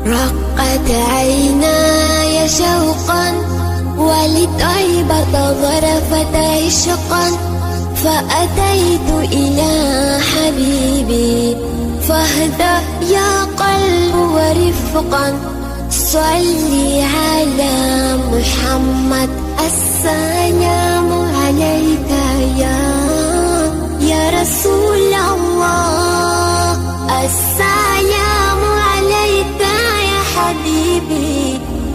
رقت عيناي شوقا ولطيبة ظرفت عشقا فأتيت إلى حبيبي فاهدأ يا قلب ورفقا صلي على محمد السلام عليك يا رسول الله السلام عليك يا حبيبي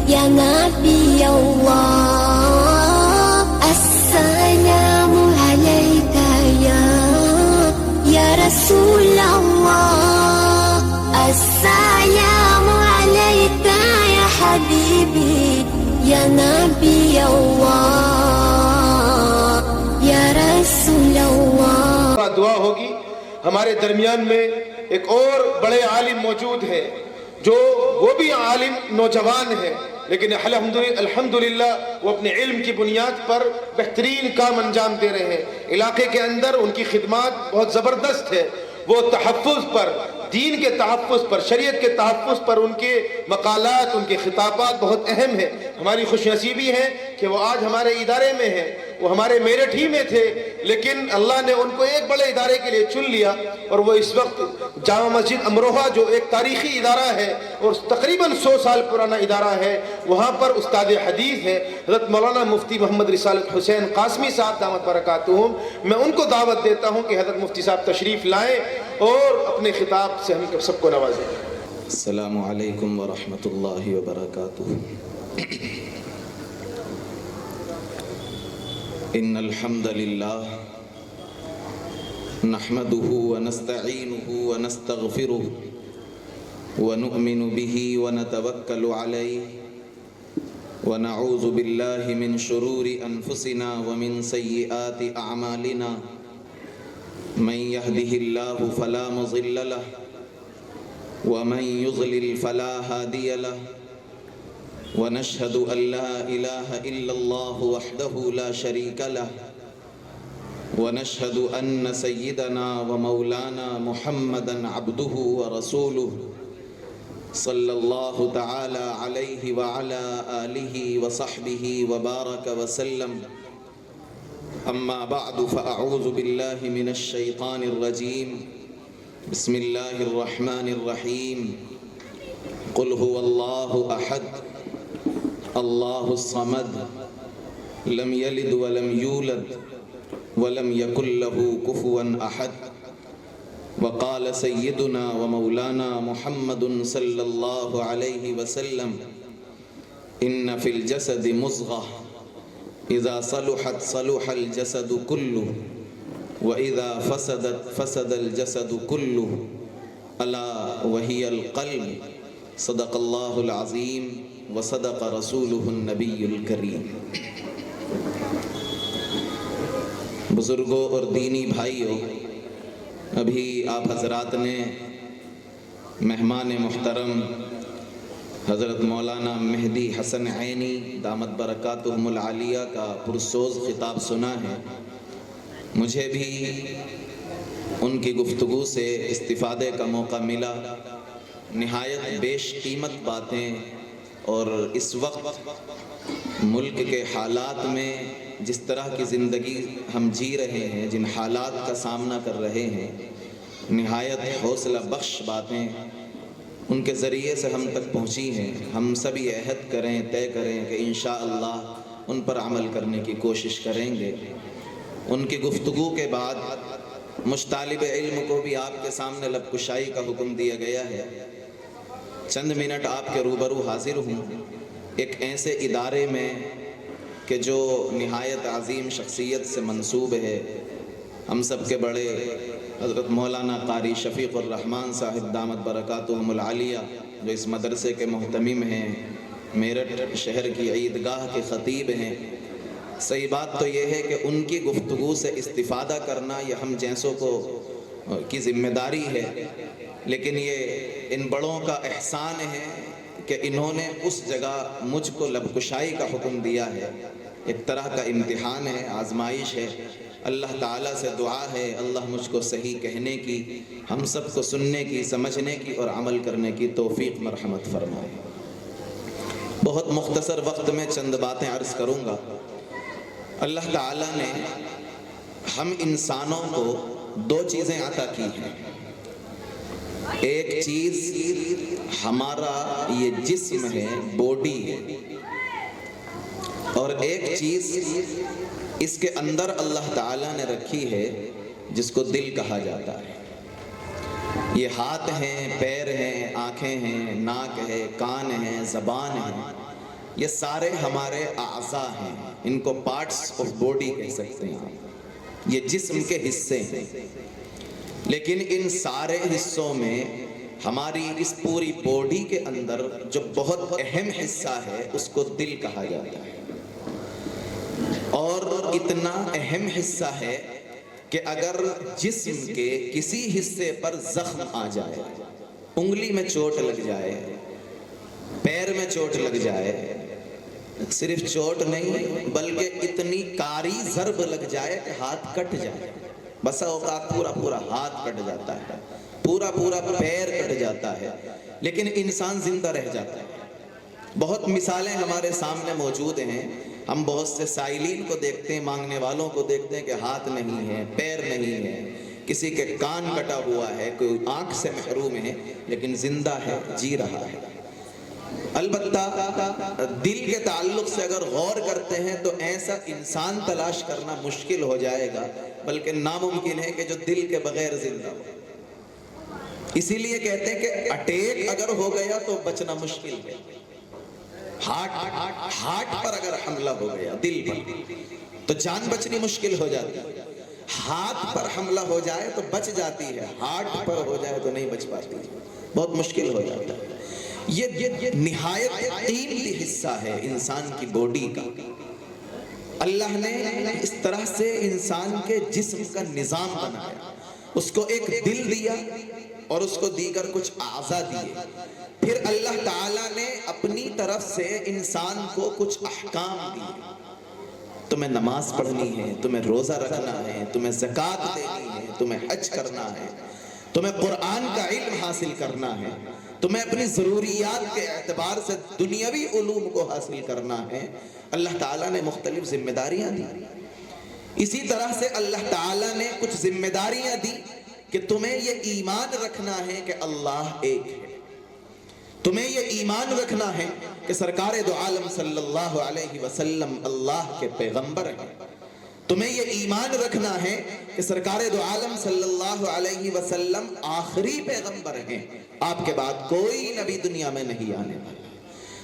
يا نبي الله السلام عليك يا رسول الله السلام عليك يا حبيبي يا نبي الله يا رسول الله. دعا ہوگی. ہمارے درمیان میں ایک اور بڑے عالم موجود ہیں جو وہ بھی عالم نوجوان ہیں لیکن الحمدللہ وہ اپنے علم کی بنیاد پر بہترین کام انجام دے رہے ہیں. علاقے کے اندر ان کی خدمات بہت زبردست ہے. وہ تحفظ پر، دین کے تحفظ پر، شریعت کے تحفظ پر ان کے مقالات، ان کے خطابات بہت اہم ہیں. ہماری خوش نصیبی ہے کہ وہ آج ہمارے ادارے میں ہیں. وہ ہمارے میرٹھ ہی میں تھے لیکن اللہ نے ان کو ایک بڑے ادارے کے لیے چن لیا اور وہ اس وقت جامع مسجد امروہہ جو ایک تاریخی ادارہ ہے اور تقریباً 100 سال پرانا ادارہ ہے، وہاں پر استاد حدیث ہے حضرت مولانا مفتی محمد رسالت حسین قاسمی صاحب دامت برکاتہم. میں ان کو دعوت دیتا ہوں کہ حضرت مفتی صاحب تشریف لائیں اور اپنے خطاب سے ہم سب کو نوازیں. السلام علیکم ورحمۃ اللہ وبرکاتہ. ان الحمد للہ نحمده ونستعینه ونستغفره ونؤمن به ونتوکل علیہ ونعوذ باللہ من شرور انفسنا ومن سیئات اعمالنا من يهده الله فلا مضل له ومن يضلل فلا هادي له ونشهد أن لا إله إلا الله وحده لا شريك له ونشهد أن سيدنا ومولانا محمدا عبده ورسوله صلى الله تعالى عليه وعلى آله وصحبه وبارك وسلم. أما بعد فأعوذ بالله من الشيطان الرجيم. بسم الله الرحمن الرحيم. قل هو الله أحد الله الصمد لم يلد ولم يولد ولم يكن له كفوا أحد. وقال سيدنا ومولانا محمد صلى الله عليه وسلم إن في الجسد مضغة إذا صلحت صلح الجسد كله وإذا فسدت فسد الجسد كله ألا وهي القلب. صدق الله العظيم وصدق رسوله النبي الكريم. بزرگوں اور دینی بھائیوں، ابھی آپ حضرات نے مہمان محترم حضرت مولانا مہدی حسن عینی دامت برکاتہم العالیہ کا پرسوز خطاب سنا ہے. مجھے بھی ان کی گفتگو سے استفادے کا موقع ملا. نہایت بیش قیمت باتیں اور اس وقت ملک کے حالات میں جس طرح کی زندگی ہم جی رہے ہیں، جن حالات کا سامنا کر رہے ہیں، نہایت حوصلہ بخش باتیں ان کے ذریعے سے ہم تک پہنچی ہیں. ہم سبھی عہد کریں، طے کریں کہ انشاءاللہ ان پر عمل کرنے کی کوشش کریں گے. ان کی گفتگو کے بعد مجھ طالب علم کو بھی آپ کے سامنے لب کشائی کا حکم دیا گیا ہے. چند منٹ آپ کے روبرو حاضر ہوں ایک ایسے ادارے میں کہ جو نہایت عظیم شخصیت سے منسوب ہے. ہم سب کے بڑے حضرت مولانا قاری شفیق الرحمن صاحب دامت برکاتہم العالیہ جو اس مدرسے کے محتمم ہیں، میرٹھ شہر کی عیدگاہ کے خطیب ہیں. صحیح بات تو یہ ہے کہ ان کی گفتگو سے استفادہ کرنا یہ ہم جیسوں کو کی ذمہ داری ہے، لیکن یہ ان بڑوں کا احسان ہے کہ انہوں نے اس جگہ مجھ کو لب کشائی کا حکم دیا ہے. ایک طرح کا امتحان ہے، آزمائش ہے. اللہ تعالیٰ سے دعا ہے اللہ مجھ کو صحیح کہنے کی، ہم سب کو سننے کی، سمجھنے کی اور عمل کرنے کی توفیق مرحمت فرمائے۔ بہت مختصر وقت میں چند باتیں عرض کروں گا۔ اللہ تعالیٰ نے ہم انسانوں کو دو چیزیں عطا کی ہیں۔ ایک چیز ہمارا یہ جسم ہے، باڈی ہے، اور ایک چیز اس کے اندر اللہ تعالیٰ نے رکھی ہے جس کو دل کہا جاتا ہے۔ یہ ہاتھ ہیں، پیر ہیں، آنکھیں ہیں، ناک ہے، کان ہیں، زبان ہے، یہ سارے ہمارے اعضاء ہیں، ان کو پارٹس آف باڈی کہہ سکتے ہیں، یہ جسم کے حصے ہیں۔ لیکن ان سارے حصوں میں ہماری اس پوری باڈی کے اندر جو بہت اہم حصہ ہے اس کو دل کہا جاتا ہے، اور اتنا اہم حصہ ہے کہ اگر جسم کے کسی حصے پر زخم آ جائے، انگلی میں چوٹ لگ جائے، پیر میں چوٹ لگ جائے، صرف چوٹ نہیں بلکہ اتنی کاری ضرب لگ جائے کہ ہاتھ کٹ جائے، بسا اوقات پورا ہاتھ کٹ جاتا ہے، پورا پیر کٹ جاتا ہے، لیکن انسان زندہ رہ جاتا ہے۔ بہت مثالیں ہمارے سامنے موجود ہیں، ہم بہت سے سائلین کو دیکھتے ہیں، مانگنے والوں کو دیکھتے ہیں کہ ہاتھ نہیں ہے، پیر نہیں ہے، کسی کے کان کٹا ہوا ہے، کوئی آنکھ سے محروم ہے، لیکن زندہ ہے، جی رہا ہے۔ البتہ دل کے تعلق سے اگر غور کرتے ہیں تو ایسا انسان تلاش کرنا مشکل ہو جائے گا، بلکہ ناممکن ہے کہ جو دل کے بغیر زندہ ہو۔ اسی لیے کہتے ہیں کہ اٹیک اگر ہو گیا تو بچنا مشکل ہے، ہارٹ پر اگر حملہ ہو گیا، دل پر، تو جان بچنی مشکل ہو جاتی ہے۔ ہاتھ پر حملہ ہو جائے تو بچ جاتی ہے، ہارٹ پر ہو جائے تو نہیں بچ پاتی، بہت مشکل ہو جاتا ہے۔ یہ نہایت قیمتی حصہ ہے انسان کی باڈی کا۔ اللہ نے اس طرح سے انسان کے جسم کا نظام بنایا، اس کو ایک دل دیا اور اس کو دیگر کچھ اعضاء دیے، پھر اللہ تعالیٰ نے اپنی طرف سے انسان کو کچھ احکام دیے۔ تمہیں نماز پڑھنی ہے، تمہیں روزہ رکھنا ہے، تمہیں زکوٰۃ دینی ہے، تمہیں حج کرنا ہے، تمہیں قرآن کا علم حاصل کرنا ہے، تمہیں اپنی ضروریات کے اعتبار سے دنیاوی علوم کو حاصل کرنا ہے۔ اللہ تعالیٰ نے مختلف ذمہ داریاں دی۔ اسی طرح سے اللہ تعالیٰ نے کچھ ذمہ داریاں دی کہ تمہیں یہ ایمان رکھنا ہے کہ اللہ ایک ہے، تمہیں یہ ایمان رکھنا ہے کہ سرکار دو عالم صلی اللہ علیہ وسلم اللہ کے پیغمبر ہیں، تمہیں یہ ایمان رکھنا ہے کہ سرکار دو عالم صلی اللہ علیہ وسلم آخری پیغمبر ہیں، آپ کے بعد کوئی نبی دنیا میں نہیں آنے والا۔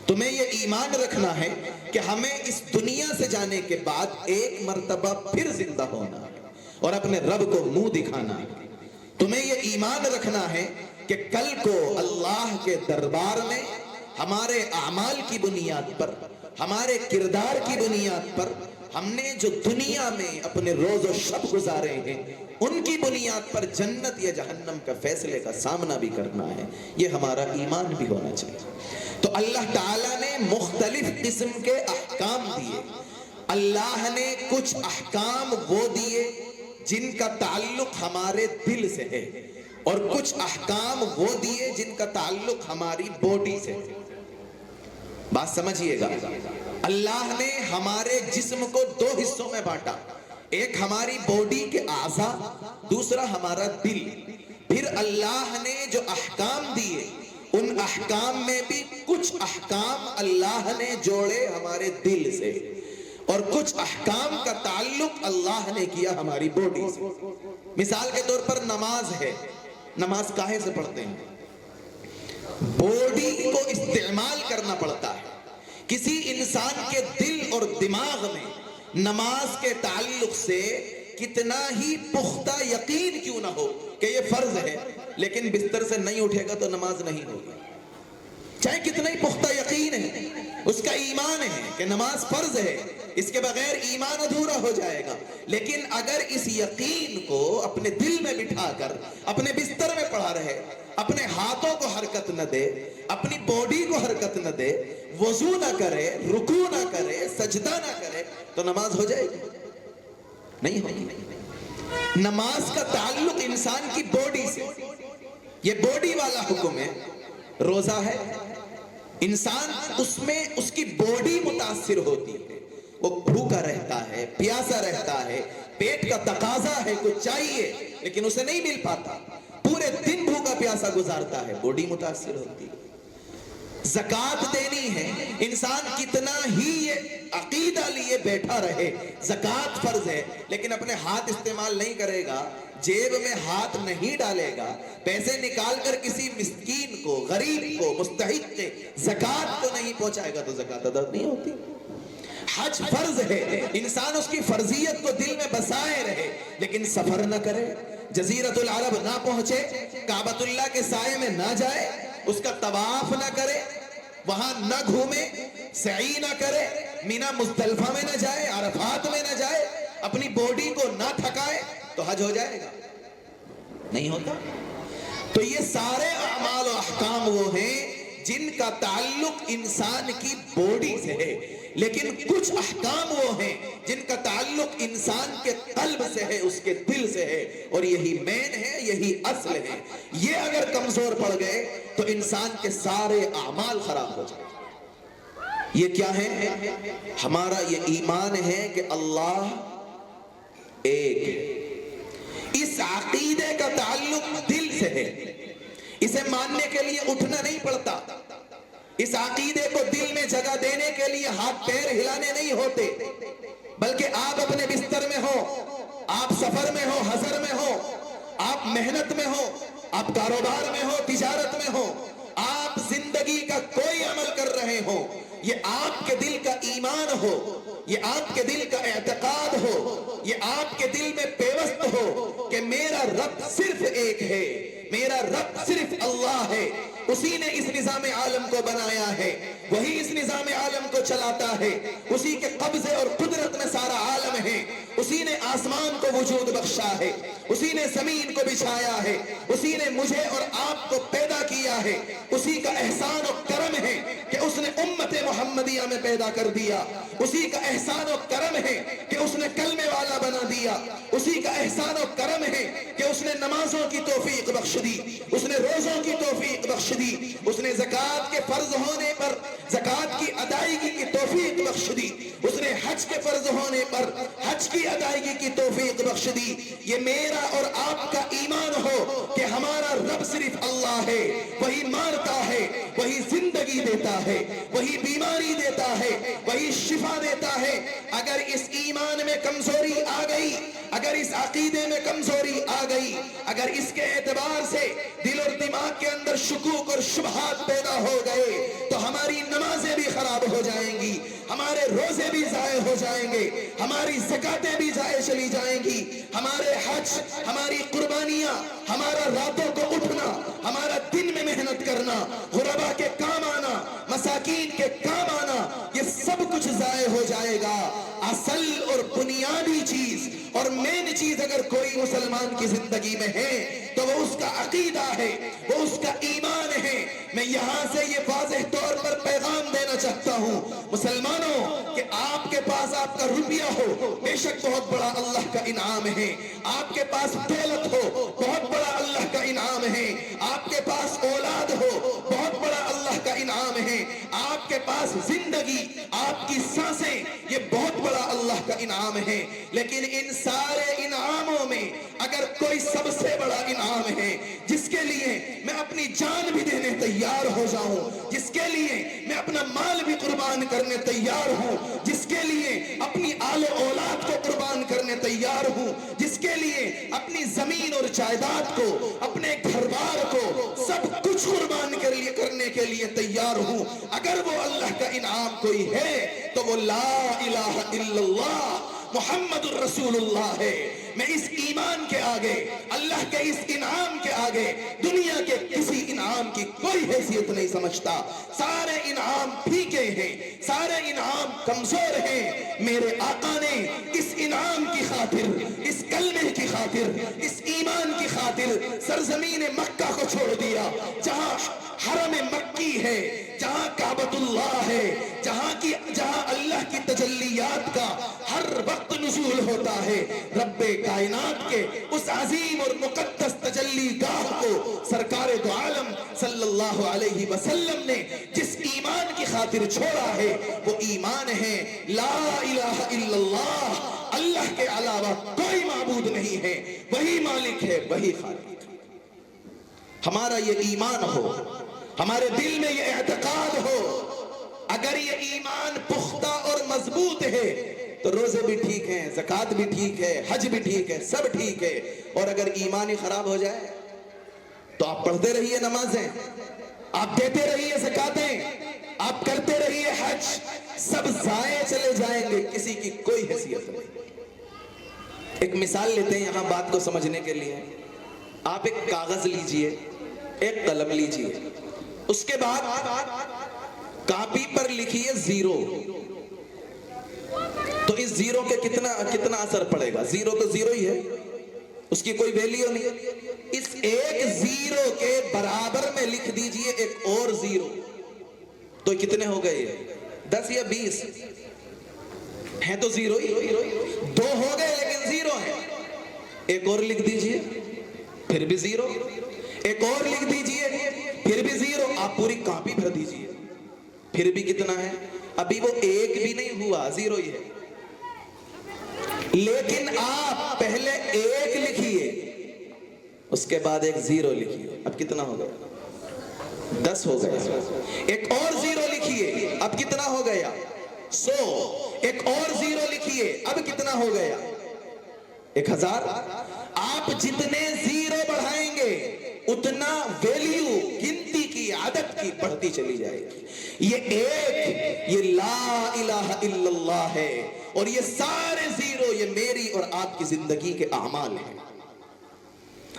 تمہیں یہ ایمان رکھنا ہے کہ ہمیں اس دنیا سے جانے کے بعد ایک مرتبہ پھر زندہ ہونا ہے اور اپنے رب کو منہ دکھانا ہے۔ تمہیں یہ ایمان رکھنا ہے کہ کل کو اللہ کے دربار میں ہمارے اعمال کی بنیاد پر، ہمارے کردار کی بنیاد پر، ہم نے جو دنیا میں اپنے روز و شب گزارے ہیں ان کی بنیاد پر جنت یا جہنم کا فیصلے کا سامنا بھی کرنا ہے، یہ ہمارا ایمان بھی ہونا چاہیے۔ تو اللہ تعالیٰ نے مختلف قسم کے احکام دیے۔ اللہ نے کچھ احکام وہ دیے جن کا تعلق ہمارے دل سے ہے، اور کچھ احکام وہ دیے جن کا تعلق ہماری باڈی سے ہے۔ بات سمجھیے گا، اللہ نے ہمارے جسم کو دو حصوں میں بانٹا، ایک ہماری باڈی کے اعضاء، دوسرا ہمارا دل۔ پھر اللہ نے جو احکام دیے ان احکام میں بھی کچھ احکام اللہ نے جوڑے ہمارے دل سے، اور کچھ احکام کا تعلق اللہ نے کیا ہماری باڈی سے۔ مثال کے طور پر نماز ہے، نماز کاہے سے پڑھتے ہیں؟ باڈی کو استعمال کرنا پڑتا ہے۔ کسی انسان کے دل اور دماغ میں نماز کے تعلق سے کتنا ہی پختہ یقین کیوں نہ ہو کہ یہ فرض ہے، لیکن بستر سے نہیں اٹھے گا تو نماز نہیں ہوگی، چاہے کتنا ہی پختہ یقین ہے، اس کا ایمان ہے کہ نماز فرض ہے، اس کے بغیر ایمان ادھورا ہو جائے گا۔ لیکن اگر اس یقین کو اپنے دل میں بٹھا کر اپنے بستر میں پڑا رہے، اپنے ہاتھوں کو حرکت نہ دے، اپنی باڈی کو حرکت نہ دے، وضو نہ کرے، رکوع نہ کرے، سجدہ نہ کرے، تو نماز ہو جائے گی؟ نہیں ہوتی۔ نماز کا تعلق انسان کی باڈی سے، یہ باڈی والا حکم ہے۔ روزہ ہے، انسان اس میں اس کی باڈی متاثر ہوتی ہے، وہ بھوکا رہتا ہے، پیاسا رہتا ہے، پیٹ کا تقاضا ہے، کچھ چاہیے لیکن اسے نہیں مل پاتا، پورے دن بھوکا پیاسا گزارتا ہے، باڈی متاثر ہوتی ہے۔ زکوٰۃ دینی ہے، انسان کتنا ہی یہ عقیدہ لیے بیٹھا رہے زکوٰۃ فرض ہے، لیکن اپنے ہاتھ استعمال نہیں کرے گا، جیب میں ہاتھ نہیں ڈالے گا، پیسے نکال کر کسی مسکین کو، غریب کو، مستحق کے زکوٰۃ کو نہیں پہنچائے گا تو زکوٰۃ ادا نہیں ہوتی۔ حج فرض ہے، انسان اس کی فرضیت کو دل میں بسائے رہے لیکن سفر نہ کرے، جزیرۃ العرب نہ پہنچے، کعبۃ اللہ کے سائے میں نہ جائے، اس کا طواف نہ کرے، وہاں نہ گھومے، سعی نہ کرے، مینا مزدلفہ میں نہ جائے، عرفات میں نہ جائے، اپنی باڈی کو نہ تھکائے تو حج ہو جائے گا؟ نہیں ہوتا۔ تو یہ سارے اعمال و احکام وہ ہیں جن کا تعلق انسان کی باڈی سے ہے، لیکن کچھ احکام وہ ہیں جن کا تعلق انسان کے قلب سے ہے، اس کے دل سے ہے، اور یہی مین ہے، یہی اصل ہے۔ یہ اگر کمزور پڑ گئے تو انسان کے سارے اعمال خراب ہو جائیں۔ یہ کیا ہے؟ ہمارا یہ ایمان ہے کہ اللہ ایک ہے۔ اس عقیدے کا تعلق دل سے ہے، اسے ماننے کے لیے اٹھنا نہیں پڑتا، اس عقیدے کو دل میں جگہ دینے کے لیے ہاتھ پیر ہلانے نہیں ہوتے، بلکہ آپ اپنے بستر میں ہو، آپ سفر میں ہو، حضر میں ہو، آپ محنت میں ہو، آپ کاروبار میں ہو، تجارت میں ہو، آپ زندگی کا کوئی عمل کر رہے ہو، یہ آپ کے دل کا ایمان ہو، یہ آپ کے دل کا اعتقاد ہو، یہ آپ کے دل میں پیوست ہو کہ میرا رب صرف ایک ہے، میرا رب صرف اللہ ہے، اسی نے اس نظام عالم کو بنایا ہے، وہی اس نظام عالم کو چلاتا ہے، اسی کے قبضے اور قدرت میں سارا عالم ہے، اسی نے آسمان کو وجود بخشا ہے، اسی نے زمین کو بچھایا ہے، اسی نے مجھے اور آپ کو پیدا کیا ہے، اسی کا احسان و کرم ہے کہ اس نے امت محمدیہ میں پیدا کر دیا، اسی کا احسان و کرم ہے کہ اس نے کلمے والا بنا دیا، اسی کا احسان و کرم ہے کہ اس نے نمازوں کی توفیق بخش دی، اس نے روزوں کی توفیق بخش دی، اس نے زکوٰۃ کے فرض ہونے پر زکوٰۃ کی ادائیگی کی توفیق بخش دی، اس نے حج کے فرض ہونے پر حج کی ادائیگی کی توفیق بخش دی۔ یہ میرا اور آپ کا ایمان ہو کہ ہمارا رب صرف اللہ ہے، وہی مارتا ہے، وہی زندگی دیتا ہے، وہی بیماری دیتا ہے، وہی شفا دیتا ہے۔ اگر اس ایمان میں کمزوری آ گئی، اگر اس عقیدے میں کمزوری آ گئی، اگر اس کے اعتبار سے دل اور دماغ کے اندر شکوک اور شبہات پیدا ہو گئے تو ہماری نمازیں بھی خراب ہو جائیں گی، ہمارے روزے بھی ضائع ہو جائیں گے، ہماری زکاتیں بھی ضائع چلی جائیں گی، ہمارے حج، ہماری قربانیاں، ہمارا راتوں کو اٹھنا، ہمارا دن میں محنت کرنا، غربا کے کام آنا، مساکین کے کام آنا، یہ سب کچھ ضائع ہو جائے گا۔ اصل اور بنیادی چیز اور مین چیز اگر کوئی مسلمان کی زندگی میں ہے تو وہ اس کا عقیدہ ہے، وہ اس کا ایمان ہے۔ میں یہاں سے یہ واضح طور پر پیغام دینا چاہتا ہوں مسلمانوں کہ آپ کے پاس آپ کا روپیہ ہو، بے شک بہت بڑا اللہ کا انعام ہے، آپ کے پاس دولت ہو، بہت بڑا اللہ کا انعام ہے، آپ کے پاس اولاد ہو، بہت بڑا اللہ کا انعام ہے، آپ کے پاس زندگی، آپ کی سانسیں، یہ بہت بڑا اللہ کا انعام ہے۔ لیکن ان سارے انعاموں میں اگر کوئی سب سے بڑا انعام ہے جس کے لیے میں اپنی جان بھی دینے تیار ہو جاؤں، جس کے لیے میں اپنا مال بھی قربان کرنے تیار ہوں، جس کے لیے اپنی آل و اولاد کو قربان کرنے تیار ہوں، جس کے لیے اپنی زمین اور جائیداد کو، اپنے گھر بار کو، سب کچھ قربان کرنے کے لیے تیار ہوں، اگر وہ اللہ کا انعام کوئی ہے تو وہ لا الہ الا اللہ محمد الرسول اللہ ہے۔ میں اس ایمان کے آگے، اللہ کے اس انعام کے آگے دنیا کے کسی انعام کی کوئی حیثیت نہیں سمجھتا۔ سارے انعام پھیکے ہیں، سارے انعام کمزور ہیں۔ میرے آقا نے اس انعام کی خاطر، اس کلمے کی خاطر، اس ایمان کی خاطر سرزمین مکہ کو چھوڑ دیا، جہاں حرم مکی ہے، جہاں کعبۃ اللہ ہے، جہاں اللہ کی تجلیات کا ہر وقت نزول ہوتا ہے، رب کائنات کے اس عظیم اور مقدس تجلی گاہ کو سرکار دو عالم صلی اللہ علیہ وسلم نے جس ایمان کی خاطر چھوڑا ہے وہ ایمان ہے لا الہ الا اللہ، اللہ کے علاوہ کوئی معبود نہیں ہے، وہی مالک ہے، وہی خالق ہے۔ ہمارا یہ ایمان ہو، ہمارے دل میں یہ اعتقاد ہو، اگر یہ ایمان پختہ اور مضبوط ہے تو روزے بھی ٹھیک ہیں، زکوٰۃ بھی ٹھیک ہے، حج بھی ٹھیک ہے، سب ٹھیک ہے۔ اور اگر ایمان ہی خراب ہو جائے تو آپ پڑھتے رہیے نمازیں، آپ دیتے رہیے زکاتیں، آپ کرتے رہیے حج، سب ضائع چلے جائیں گے، کسی کی کوئی حیثیت نہیں۔ ایک مثال لیتے ہیں یہاں بات کو سمجھنے کے لیے۔ آپ ایک کاغذ لیجئے، ایک قلم لیجئے، اس کے بعد کاپی پر لکھیے زیرو، تو اس زیرو کے کتنا اثر پڑے گا؟ زیرو تو زیرو ہی ہے، اس کی کوئی ویلیو نہیں۔ اس ایک زیرو کے برابر میں لکھ دیجئے ایک اور زیرو، تو کتنے ہو گئے؟ 10 یا 20 ہیں تو زیرو ہی، 2 ہو گئے لیکن زیرو ہیں۔ ایک اور لکھ دیجئے، پھر بھی زیرو، ایک اور لکھ دیجئے، پھر بھی زیرو۔ آپ پوری کاپی بھر دیجئے، پھر بھی کتنا ہے؟ ابھی وہ ایک بھی نہیں ہوا، زیرو ہی ہے۔ لیکن آپ پہلے ایک لکھیے، اس کے بعد ایک زیرو لکھیے، اب کتنا ہو گیا؟ 10 ہو گیا۔ ایک اور زیرو لکھیے، اب کتنا ہو گیا؟ 100۔ ایک اور زیرو لکھیے، اب کتنا ہو گیا؟ 1000۔ آپ جتنے زیرو بڑھائیں گے اتنا ویلیو، گنتی کی، عدد کی بڑھتی چلی جائے گی۔ یہ ایک، یہ لا الہ الا اللہ ہے، اور یہ سارے زیرو یہ میری اور آپ کی زندگی کے اعمال ہیں۔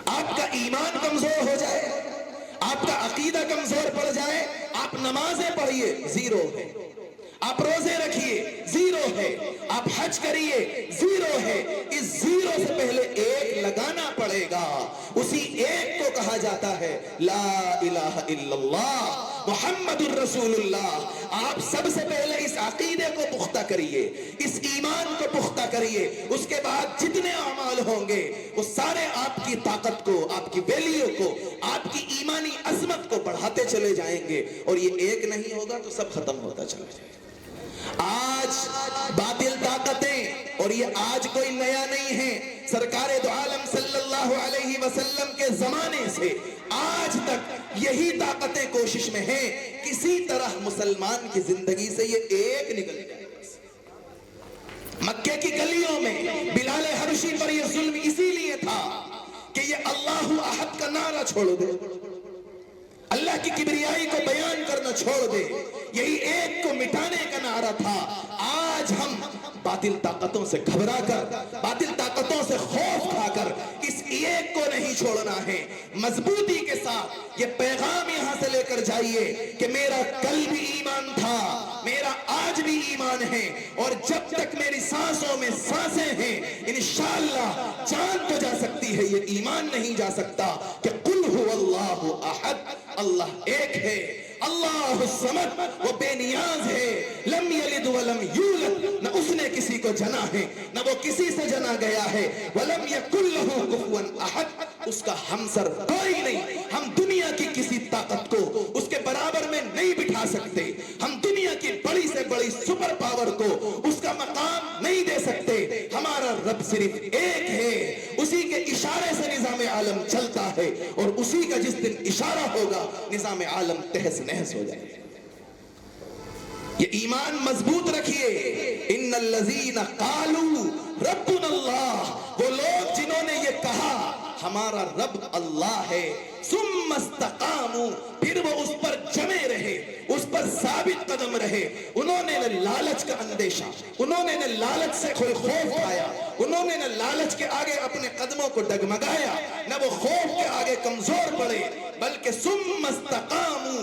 آپ کا ایمان کمزور ہو جائے، آپ کا عقیدہ کمزور پڑ جائے، آپ نمازیں پڑھیے، زیرو ہے، آپ روزے رکھیے، زیرو ہے، آپ حج کریے، زیرو ہے۔ اس زیرو سے پہلے ایک لگانا پڑے گا، اسی ایک کو کہا جاتا ہے لا الہ الا اللہ محمد الرسول اللہ۔ آپ سب سے پہلے اس عقیدے کو پختہ کریے، اس ایمان کو پختہ کریے، اس کے بعد جتنے اعمال ہوں گے وہ سارے آپ کی طاقت کو، آپ کی ویلیو کو، آپ کی ایمانی عظمت کو بڑھاتے چلے جائیں گے، اور یہ ایک نہیں ہوگا تو سب ختم ہوتا چلا جائے گا۔ آج باطل طاقتیں، اور یہ آج کوئی نیا نہیں ہے، سرکار دو عالم صلی اللہ علیہ وسلم کے زمانے سے آج تک یہی طاقتیں کوشش میں ہیں کسی طرح مسلمان کی زندگی سے یہ ایک نکل جائے۔ مکے کی گلیوں میں بلال حبشی پر یہ ظلم اسی لیے تھا کہ یہ اللہ احد کا نعرہ چھوڑ دے، اللہ کی کبریائی کو بیان کرنا چھوڑ دے، یہی ایک کو مٹانے کا نعرہ تھا۔ آج ہم باطل طاقتوں سے گھبرا کر، باطل طاقتوں سے خوف کھا کر اس ایک کو نہیں چھوڑنا ہے۔ مضبوطی کے ساتھ یہ پیغام یہاں سے لے کر جائیے کہ میرا کل بھی ایمان تھا، میرا آج بھی ایمان ہے، اور جب تک میری سانسوں میں سانسیں ہیں انشاءاللہ جان تو جا سکتی ہے، یہ ایمان نہیں جا سکتا کہ قل هو اللہ احد، اللہ ایک ہے، اللہ الصمد، وہ بے نیاز ہے، لم یلد ولم یولد، نہ اس نے کسی کو جنا ہے نہ وہ کسی سے جنا گیا ہے، ولم یکن لہ کفوا احد، اس کا ہمسر کوئی نہیں۔ ہم دنیا کی کسی طاقت کو اس کے برابر میں نہیں بٹھا سکتے، ہم دنیا کی بڑی سے بڑی سپر پاور کو اس کا مقام نہیں دے سکتے۔ ہمارا رب صرف ایک ہے، اسی کے اشارے سے نظام عالم چلتا ہے، اور اسی کا جس دن اشارہ ہوگا نظام عالم تہس نہس ہو جائے گا۔ یہ ایمان مضبوط رکھیے۔ ان الذین قالوا ربنا اللہ، وہ لوگ جنہوں نے یہ کہا ہمارا رب اللہ ہے، ثم استقاموا، پھر وہ اس پر جمے رہے، اس پر ثابت قدم رہے، انہوں نے نہ لالچ کا اندیشہ، انہوں نے نہ لالچ سے کوئی خوف کھایا، انہوں نے نہ لالچ کے آگے اپنے قدموں کو ڈگمگایا، نہ وہ خوف کے آگے کمزور پڑے، بلکہ ثم استقاموا،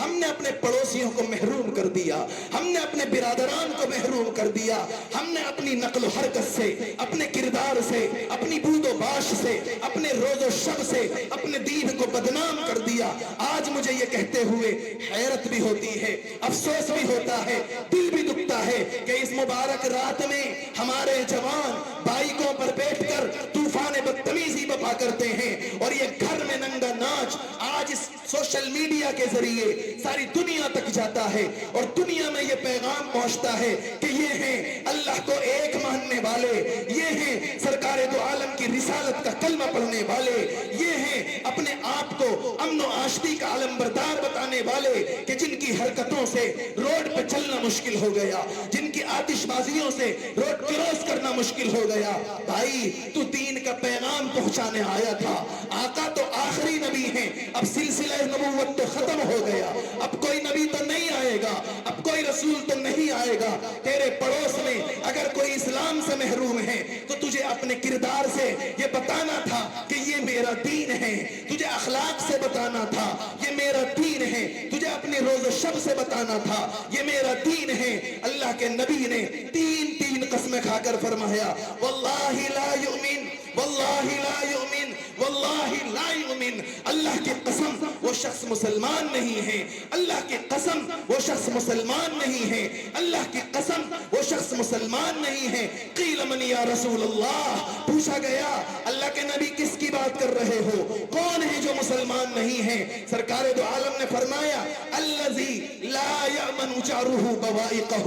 ہم نے اپنے پڑوسیوں کو محروم کر دیا، ہم نے اپنے برادران کو محروم کر دیا، ہم نے اپنی نقل و حرکت سے، اپنے کردار سے، اپنی بود و باش سے، اپنے روز و شب سے اپنے دین کو بدنام کر دیا۔ آج مجھے یہ کہتے ہوئے حیرت بھی ہوتی ہے، افسوس بھی ہوتا ہے، دل بھی دکھتا ہے کہ اس مبارک رات میں ہمارے جوان بائیکوں پر بیٹھ کر طوفان بدتمیزی بپا کرتے ہیں، اور یہ گھر میں ننگا ناچ آج اس سوشل میڈیا کے ذریعے ساری دنیا تک جاتا ہے، اور دنیا میں یہ پیغام پہنچتا ہے کہ یہ ہیں اللہ کو ایک ماننے والے، یہ ہیں سرکار دو عالم کی رسالت کا کلمہ پڑھنے والے، یہ ہیں اپنے آپ کو امن و آشتی کا علم بردار بتانے والے کہ جن کی حرکتوں سے روڈ پہ چلنا مشکل ہو گیا، جن کی آتش بازیوں سے روڈ کراس کرنا مشکل ہو گیا۔ بھائی تو دین کا پیغام پہنچانے آیا تھا، آقا تو آخری نبی ہیں، اب سلسلہ نبوت تو ختم ہو گیا، اب کوئی نبی تو نہیں آئے گا، اب کوئی رسول تو نہیں آئے گا۔ تیرے پڑوس میں اگر کوئی اسلام سے محروم ہے تو تجھے اپنے کردار سے یہ بتانا تھا کہ یہ میرا دین ہے، تجھے اخلاق سے بتانا تھا یہ میرا دین ہے، تجھے اپنے روز و شب سے بتانا تھا یہ میرا دین ہے۔ اللہ کے نبی نے تین قسمیں کھا کر فرمایا واللہ لا یؤمن، واللہ لا یؤمن، واللہ لا یؤمن، اللہ کی قسم وہ شخص مسلمان نہیں ہے، اللہ کی قسم وہ شخص مسلمان نہیں ہے، اللہ کی قسم وہ شخص مسلمان نہیں ہے۔ قیل من یا رسول اللہ، پوچھا گیا اللہ کے نبی کس کی بات کر رہے ہو، کون ہے جو مسلمان نہیں ہے؟ سرکار دو عالم نے فرمایا الذی لا یأمن جارہ بوائقہ،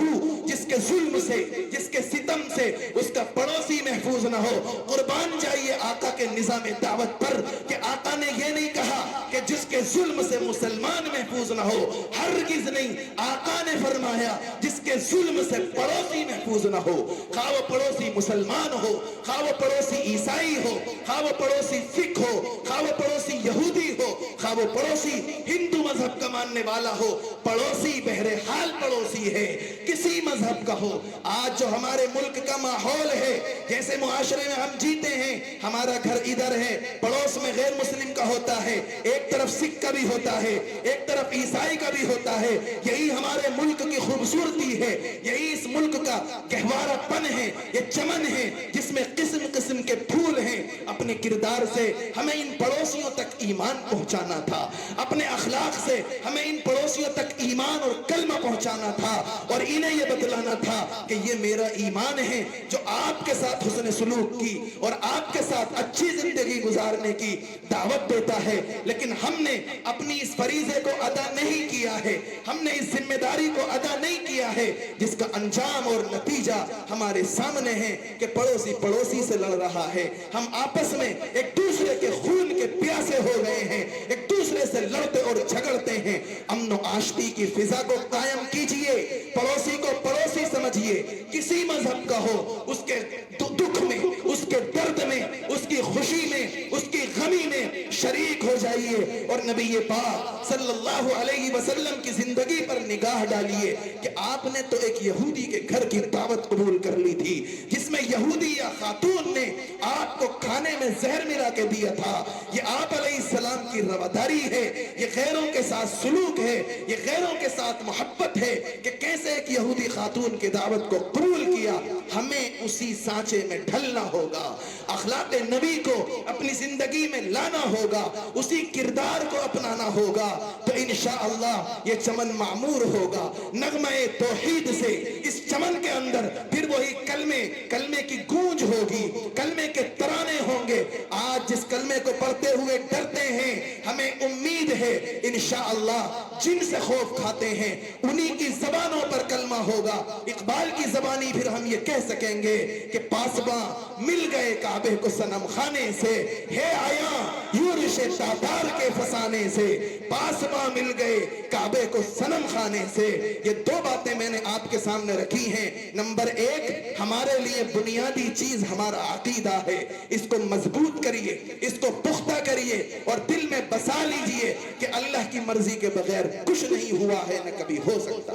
جس کے ظلم سے، جس کے ستم سے اس کا پڑوسی محفوظ نہ ہو۔ قربان جائیے آقا کے نظام دعوت پر کہ آقا نے یہ نہیں کہا کہ جس کے ظلم سے مسلمان محفوظ نہ ہو، ہرگز نہیں، آقا نے فرمایا جس کے ظلم سے پڑوسی محفوظ نہ ہو، خواہ وہ پڑوسی مسلمان ہو، خواہ وہ پڑوسی عیسائی ہو، خواہ وہ پڑوسی سکھ ہو، خواہ وہ پڑوسی یہودی ہو، خواہ وہ پڑوسی ہندو مذہب کا ماننے والا ہو، پڑوسی بہرحال پڑوسی ہے، کسی مذہب کا ہو۔ آج جو ہمارے ملک کا ماحول ہے، جیسے معاشرے میں ہم جیتے ہیں، ہمارا گھر ادھر ہے، پڑوس میں غیر مسلم کا ہوتا ہے، ایک طرف سکھ کا بھی ہوتا ہے، ایک طرف عیسائی کا بھی ہوتا ہے، یہی ہمارے ملک کی خوبصورتی ہے، یہی اس ملک کا گہوارہ پن ہے، یہ چمن ہے جس میں قسم قسم کے پھول ہیں۔ اپنے کردار سے ہمیں ان پڑوسیوں تک ایمان پہنچانا تھا، اپنے اخلاق سے ہمیں ان پڑوسیوں تک ایمان اور کلمہ پہنچانا تھا، اور انہیں یہ بتلانا تھا کہ یہ میرا ایمان ہے جو آپ کے ساتھ حسن سلوک کی اور آپ کے ساتھ اچھی زندگی گزارنے کی دعوت دیتا ہے۔ لیکن ہم نے اپنی اس فریضے کو ادا نہیں کیا ہے، ہم نے اس ذمہ داری کو ادا نہیں کیا ہے، جس کا انجام اور نتیجہ ہمارے سامنے ہے کہ پڑوسی پڑوسی سے لڑ رہا ہے، ہم آپس میں ایک دوسرے کے خون کے پیاسے ہو گئے ہیں، ایک دوسرے سے لڑتے اور جھگڑتے ہیں۔ امن و آشتی کی فضا کو قائم کیجئے، پڑوسی کو پڑوسی سمجھیے، کسی مذہب کا ہو، اس کے دکھ میں، اس کے درد میں، اس کی خوشی میں، اس کی غمی میں شریک ہو جائیے، اور نبی پاک صلی اللہ علیہ وسلم کی زندگی پر نگاہ ڈالیے کہ آپ نے تو ایک یہودی کے گھر کی دعوت قبول کر لی تھی، جس میں یہودی یا خاتون نے آپ کو کھانے میں زہر ملا کے دیا تھا۔ یہ آپ علیہ السلام کی رواداری ہے، یہ غیروں کے ساتھ سلوک ہے، یہ غیروں کے ساتھ محبت ہے کہ کیسے ایک یہودی خاتون کی دعوت کو قبول کیا۔ ہمیں اسی سانچے میں ڈھلنا ہوگا، اخلاق نبی کو اپنی زندگی میں لانا ہوگا، اسی کردار کو اپنانا ہوگا، تو انشاءاللہ یہ چمن معمور ہوگا۔ نغمہ توحید سے اس چمن کے اندر پھر وہی کلمے کی گونج ہوگی، کلمے کے ترانے ہوں گے۔ آج جس کلمے کو پڑھتے ہوئے ڈرتے ہیں، ہمیں امید ہے انشاءاللہ جن سے خوف کھاتے ہیں انہی کی زبانوں پر کلمہ ہوگا۔ اقبال کی زبانی پھر ہم یہ کہہ سکیں گے کہ پاسباں مل گئے کعبے کو صنم خانے سے، ہے آیا یورش تاتار کے فسانے سے، پاسباں مل گئے کعبے کو صنم خانے سے۔ یہ دو باتیں میں نے آپ کے سامنے رکھی ہیں۔ نمبر ایک، ہمارے لیے بنیادی چیز ہمارا عقیدہ ہے، اس کو مضبوط کریے، اس کو پختہ کریے، اور دل میں بسا لیجئے کہ اللہ کی مرضی کے بغیر کچھ نہیں ہوا ہے نہ کبھی ہو سکتا۔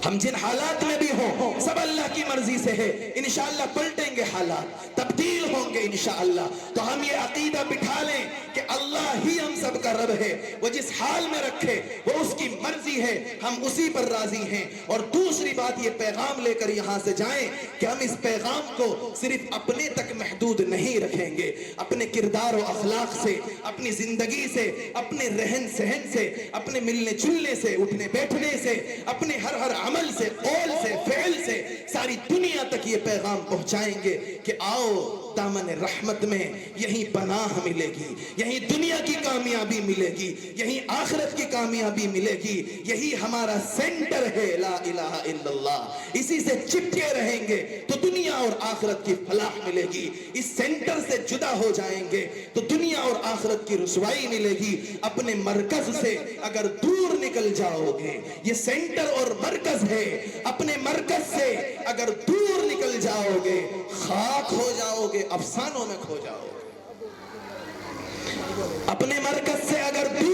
ہم جن حالات میں بھی ہوں سب اللہ کی مرضی سے ہے. انشاءاللہ پلٹیں گے حالات, تبدیل ہوں گے انشاءاللہ. تو ہم یہ عقیدہ بٹھا لیں کہ اللہ ہی ہم سب کا رب ہے, وہ جس حال میں رکھے وہ اس کی مرضی ہے, ہم اسی پر راضی ہیں. اور دوسری بات, یہ پیغام لے کر یہاں سے جائیں کہ ہم اس پیغام کو صرف اپنے تک محدود نہیں رکھیں گے. اپنے کردار و اخلاق سے, اپنی زندگی سے, اپنے رہن سہن سے, اپنے ملنے جلنے سے, اٹھنے بیٹھنے سے, اپنے ہر عمل سے, قول سے, فعل سے ساری دنیا تک یہ پیغام پہنچائیں گے کہ آؤ دامن رحمت میں یہیں پناہ ملے گی, یہیں دنیا کی کامیابی ملے گی, یہیں آخرت کی کامیابی ملے گی. یہی ہمارا سینٹر ہے, لا الہ الا اللہ. اسی سے چپکے رہیں گے تو دنیا اور آخرت کی فلاح ملے گی. اس سینٹر سے جدا ہو جائیں گے تو دنیا اور آخرت کی رسوائی ملے گی. اپنے مرکز سے اگر دور نکل جاؤ گے, یہ سینٹر اور مرکز ہے, اپنے مرکز سے اگر دور نکل جاؤ گے خاک ہو جاؤ گے, افسانوں میں کھو جاؤ گے. اپنے مرکز سے اگر دور